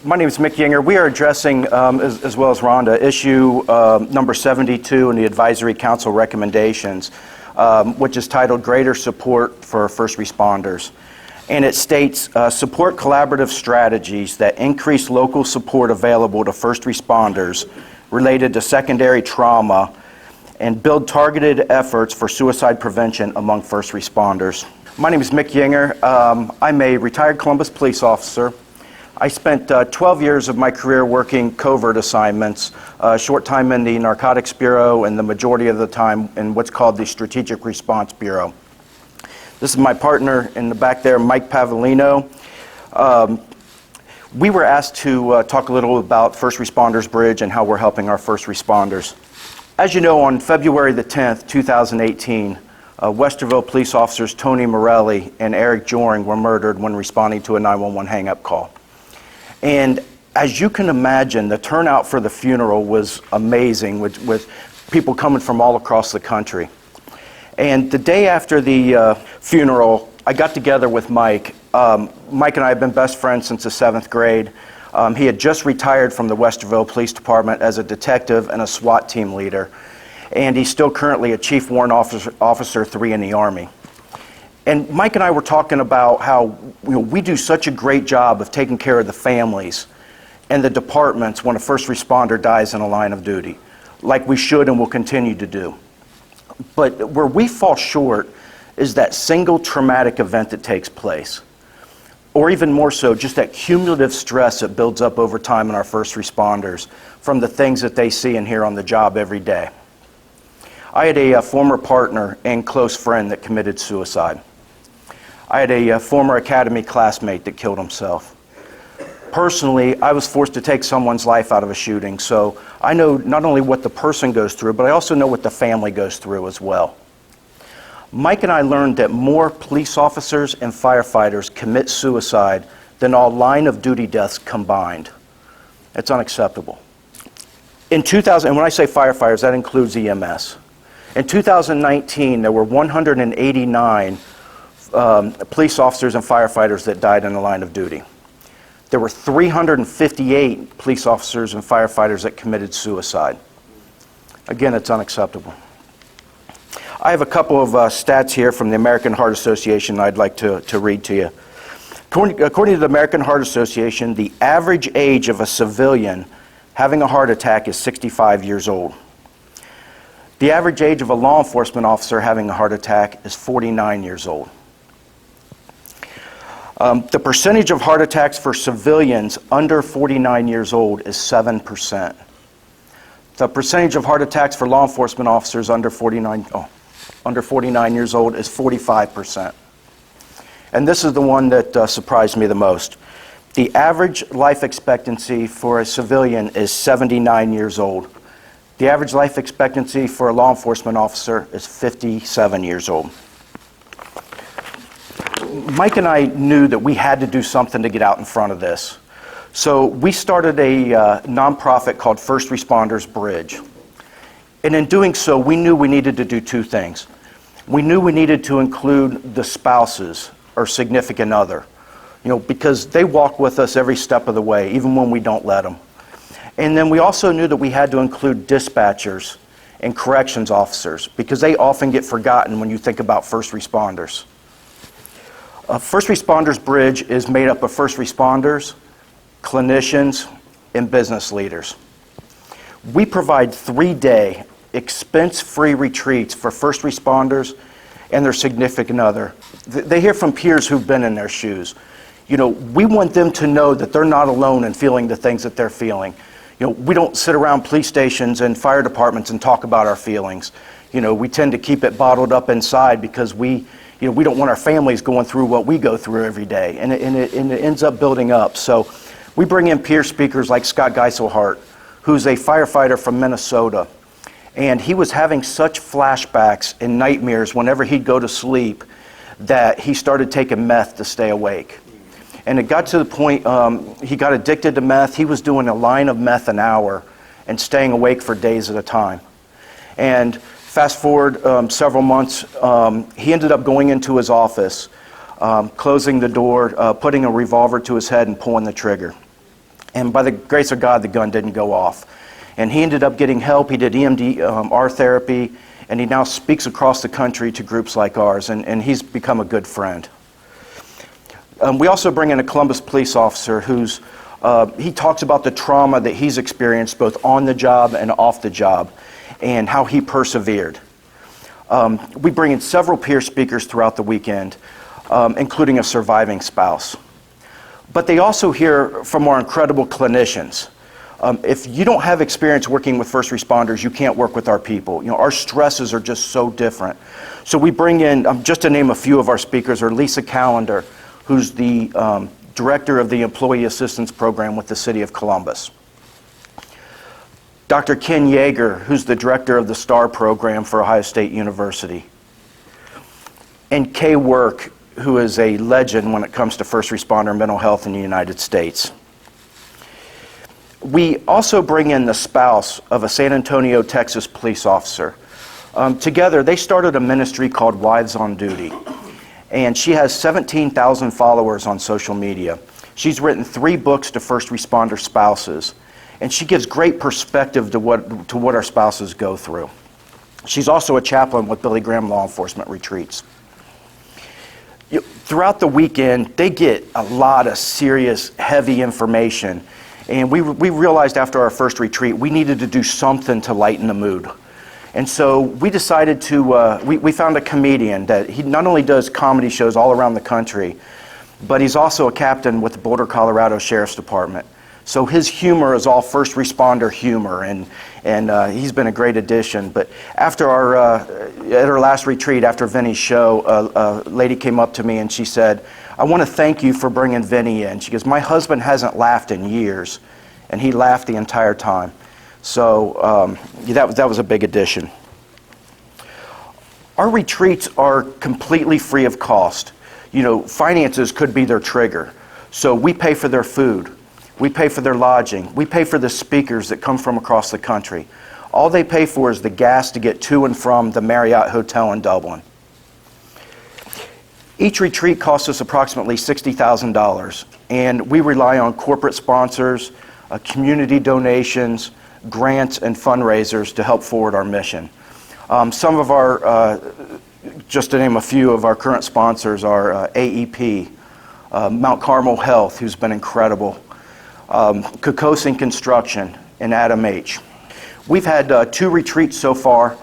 My name is Mick Yinger. We are addressing, as well as Rhonda, issue number 72 in the Advisory Council recommendations, which is titled Greater Support for First Responders. And it states, support collaborative strategies that increase local support available to first responders related to secondary trauma and build targeted efforts for suicide prevention among first responders. My name is Mick Yinger. I'm a retired Columbus police officer. I spent 12 years of my career working covert assignments, a short time in the Narcotics Bureau, and the majority of the time in what's called the Strategic Response Bureau. This is my partner in the back there, Mike Pavolino. We were asked to talk a little about First Responders Bridge and how we're helping our first responders. As you know, on February the 10th, 2018, Westerville police officers Tony Morelli and Eric Joering were murdered when responding to a 911 hang-up call. And as you can imagine, the turnout for the funeral was amazing, with people coming from all across the country. And the day after the funeral, I got together with Mike. Mike and I have been best friends since the 7th grade. He had just retired from the Westerville Police Department as a detective and a SWAT team leader. And he's still currently a Chief Warrant Officer 3 in the Army. And Mike and I were talking about how we do such a great job of taking care of the families and the departments when a first responder dies in a line of duty, like we should and will continue to do. But where we fall short is that single traumatic event that takes place, or even more so, just that cumulative stress that builds up over time in our first responders from the things that they see and hear on the job every day. I had a former partner and close friend that committed suicide. I had a former academy classmate that killed himself. Personally, I was forced to take someone's life out of a shooting, so I know not only what the person goes through, but I also know what the family goes through as well. Mike and I learned that more police officers and firefighters commit suicide than all line of duty deaths combined. It's unacceptable. In 2000, and when I say firefighters, that includes EMS. In 2019, there were 189 police officers and firefighters that died in the line of duty. There were 358 police officers and firefighters that committed suicide. Again, it's unacceptable. I have a couple of stats here from the American Heart Association I'd like to read to you. According to the American Heart Association, the average age of a civilian having a heart attack is 65 years old. The average age of a law enforcement officer having a heart attack is 49 years old. The percentage of heart attacks for civilians under 49 years old is 7%. The percentage of heart attacks for law enforcement officers under 49 years old is 45%. And this is the one that surprised me the most. The average life expectancy for a civilian is 79 years old. The average life expectancy for a law enforcement officer is 57 years old. Mike and I knew that we had to do something to get out in front of this. So we started a nonprofit called First Responders Bridge. And in doing so, we knew we needed to do two things. We knew we needed to include the spouses or significant other, because they walk with us every step of the way, even when we don't let them. And then we also knew that we had to include dispatchers and corrections officers, because they often get forgotten when you think about first responders. First Responders Bridge is made up of first responders, clinicians, and business leaders. We provide 3-day expense-free retreats for first responders and their significant other. They hear from peers who've been in their shoes. We want them to know that they're not alone in feeling the things that they're feeling. We don't sit around police stations and fire departments and talk about our feelings. We tend to keep it bottled up inside because we don't want our families going through what we go through every day, and it ends up building up. So we bring in peer speakers like Scott Geiselhart, who's a firefighter from Minnesota, and he was having such flashbacks and nightmares whenever he'd go to sleep that he started taking meth to stay awake. And it got to the point he got addicted to meth. He was doing a line of meth an hour and staying awake for days at a time. And fast forward several months, he ended up going into his office, closing the door, putting a revolver to his head and pulling the trigger. And by the grace of God, the gun didn't go off. And he ended up getting help. He did EMDR therapy, and he now speaks across the country to groups like ours, and he's become a good friend. We also bring in a Columbus police officer who's, he talks about the trauma that he's experienced both on the job and off the job, and how he persevered. We bring in several peer speakers throughout the weekend, including a surviving spouse. But they also hear from our incredible clinicians. If you don't have experience working with first responders, you can't work with our people. You know, our stresses are just so different. So we bring in, just to name a few of our speakers, are Lisa Callender, who's the director of the Employee Assistance Program with the City of Columbus. Dr. Ken Yinger, who's the director of the STAR program for Ohio State University. And Kay Work, who is a legend when it comes to first responder mental health in the United States. We also bring in the spouse of a San Antonio, Texas police officer. Together, they started a ministry called Wives on Duty. And she has 17,000 followers on social media. She's written 3 books to first responder spouses. And she gives great perspective to what our spouses go through. She's also a chaplain with Billy Graham Law Enforcement Retreats. Throughout the weekend, they get a lot of serious, heavy information. And we realized after our first retreat, we needed to do something to lighten the mood. And so we decided to, we found a comedian that he not only does comedy shows all around the country, but he's also a captain with the Boulder, Colorado Sheriff's Department. So his humor is all first responder humor, and he's been a great addition. But after at our last retreat, after Vinny's show, a lady came up to me and she said, "I want to thank you for bringing Vinny in." She goes, "My husband hasn't laughed in years," and he laughed the entire time. So that was a big addition. Our retreats are completely free of cost. You know, finances could be their trigger. So we pay for their food. We pay for their lodging. We pay for the speakers that come from across the country. All they pay for is the gas to get to and from the Marriott Hotel in Dublin. Each retreat costs us approximately $60,000, and we rely on corporate sponsors, community donations, grants, and fundraisers to help forward our mission. Some of our, just to name a few of our current sponsors are AEP, Mount Carmel Health, who's been incredible, Kokosin Construction, and Adam H. We've had 2 retreats so far.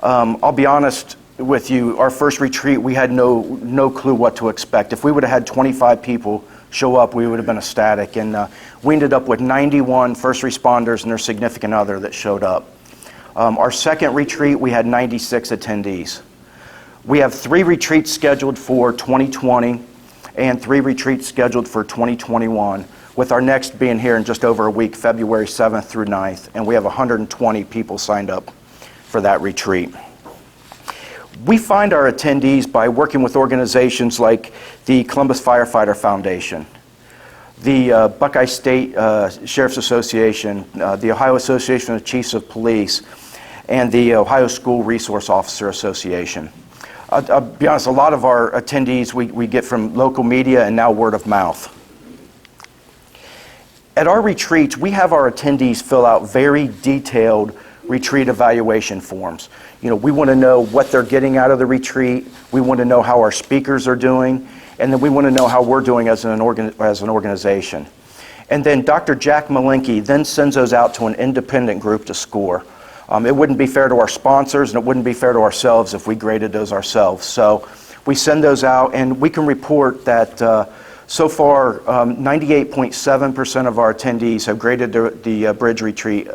I'll be honest with you, our first retreat, we had no clue what to expect. If we would have had 25 people show up, we would have been ecstatic. And we ended up with 91 first responders and their significant other that showed up. Our second retreat, we had 96 attendees. We have 3 retreats scheduled for 2020 and 3 retreats scheduled for 2021, with our next being here in just over a week, February 7th through 9th, and we have 120 people signed up for that retreat. We find our attendees by working with organizations like the Columbus Firefighter Foundation, the Buckeye State Sheriff's Association, the Ohio Association of Chiefs of Police, and the Ohio School Resource Officer Association. I'll be honest, a lot of our attendees we get from local media and now word of mouth. At our retreats, we have our attendees fill out very detailed retreat evaluation forms. You know, we want to know what they're getting out of the retreat, we want to know how our speakers are doing, and then we want to know how we're doing as an organization. And then Dr. Jack Malinky then sends those out to an independent group to score. It wouldn't be fair to our sponsors, and it wouldn't be fair to ourselves if we graded those ourselves. So we send those out, and we can report that so far, 98.7% of our attendees have graded the Bridge Retreat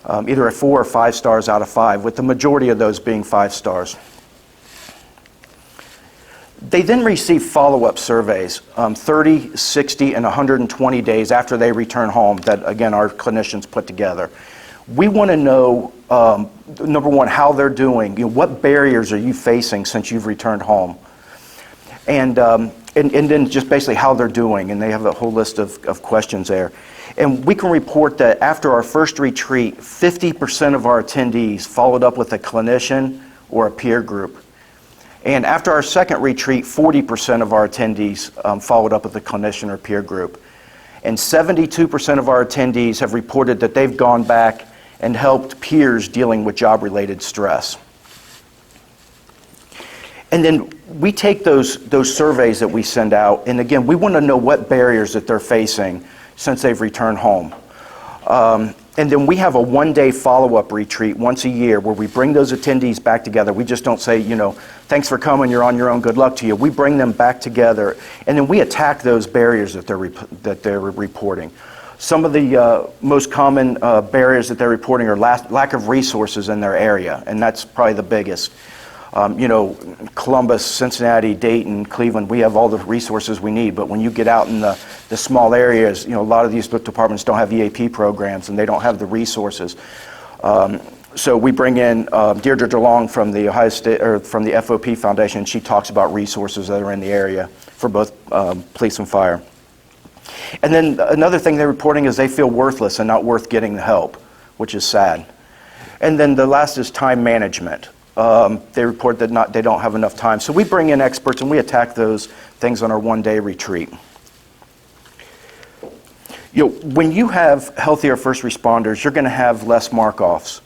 either a 4 or 5 stars out of 5, with the majority of those being 5 stars. They then receive follow-up surveys, 30, 60, and 120 days after they return home that, again, our clinicians put together. We want to know, number one, how they're doing. You know, what barriers are you facing since you've returned home? And then just basically how they're doing, and they have a whole list of questions there. And we can report that after our first retreat, 50% of our attendees followed up with a clinician or a peer group. And after our second retreat, 40% of our attendees followed up with a clinician or peer group. And 72% of our attendees have reported that they've gone back and helped peers dealing with job-related stress. And then we take those surveys that we send out, and again, we want to know what barriers that they're facing since they've returned home. And then we have a one-day follow-up retreat once a year where we bring those attendees back together. We just don't say, thanks for coming, you're on your own, good luck to you. We bring them back together, and then we attack those barriers that they're reporting. Some of the most common barriers that they're reporting are lack of resources in their area, and that's probably the biggest. Columbus, Cincinnati, Dayton, Cleveland, we have all the resources we need, but when you get out in the small areas, a lot of these departments don't have EAP programs and they don't have the resources. So we bring in Deirdre DeLong from the Ohio State, or from the FOP Foundation. She talks about resources that are in the area for both police and fire. And then another thing they're reporting is they feel worthless and not worth getting the help, which is sad. And then the last is time management. They report that they don't have enough time. So we bring in experts and we attack those things on our one-day retreat. When you have healthier first responders, you're going to have less mark-offs.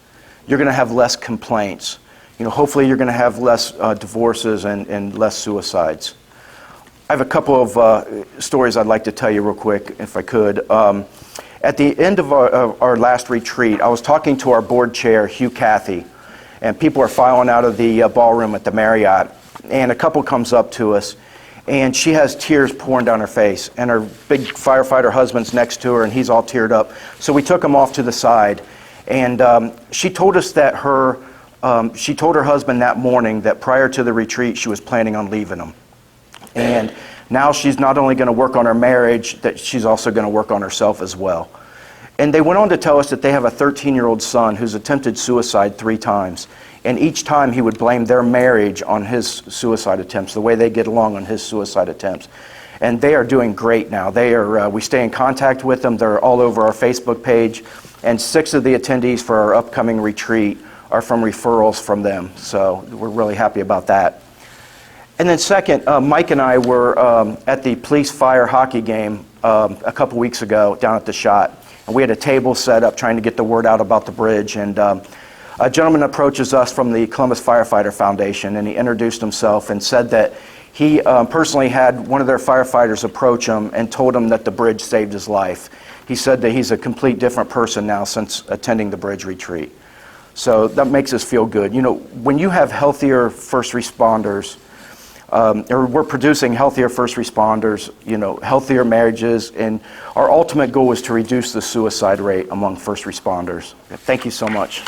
You're going to have less complaints. Hopefully you're going to have less divorces and less suicides. I have a couple of stories I'd like to tell you real quick, if I could. At the end of our last retreat, I was talking to our board chair, Hugh Cathy, and people are filing out of the ballroom at the Marriott, and a couple comes up to us, and she has tears pouring down her face, and her big firefighter husband's next to her, and he's all teared up. So we took him off to the side, and she told us that she told her husband that morning that prior to the retreat, she was planning on leaving him. And now she's not only going to work on her marriage, that she's also going to work on herself as well. And they went on to tell us that they have a 13-year-old son who's attempted suicide 3 times. And each time he would blame their marriage on his suicide attempts, the way they get along on his suicide attempts. And they are doing great now. We stay in contact with them. They're all over our Facebook page. And 6 of the attendees for our upcoming retreat are from referrals from them. So we're really happy about that. And then second, Mike and I were at the police fire hockey game a couple weeks ago down at the Shot. And we had a table set up trying to get the word out about the bridge. And a gentleman approaches us from the Columbus Firefighter Foundation, and he introduced himself and said that he personally had one of their firefighters approach him and told him that the bridge saved his life. He said that he's a complete different person now since attending the bridge retreat. So that makes us feel good. When you have healthier first responders, or we're producing healthier first responders, healthier marriages, and our ultimate goal is to reduce the suicide rate among first responders. Thank you so much.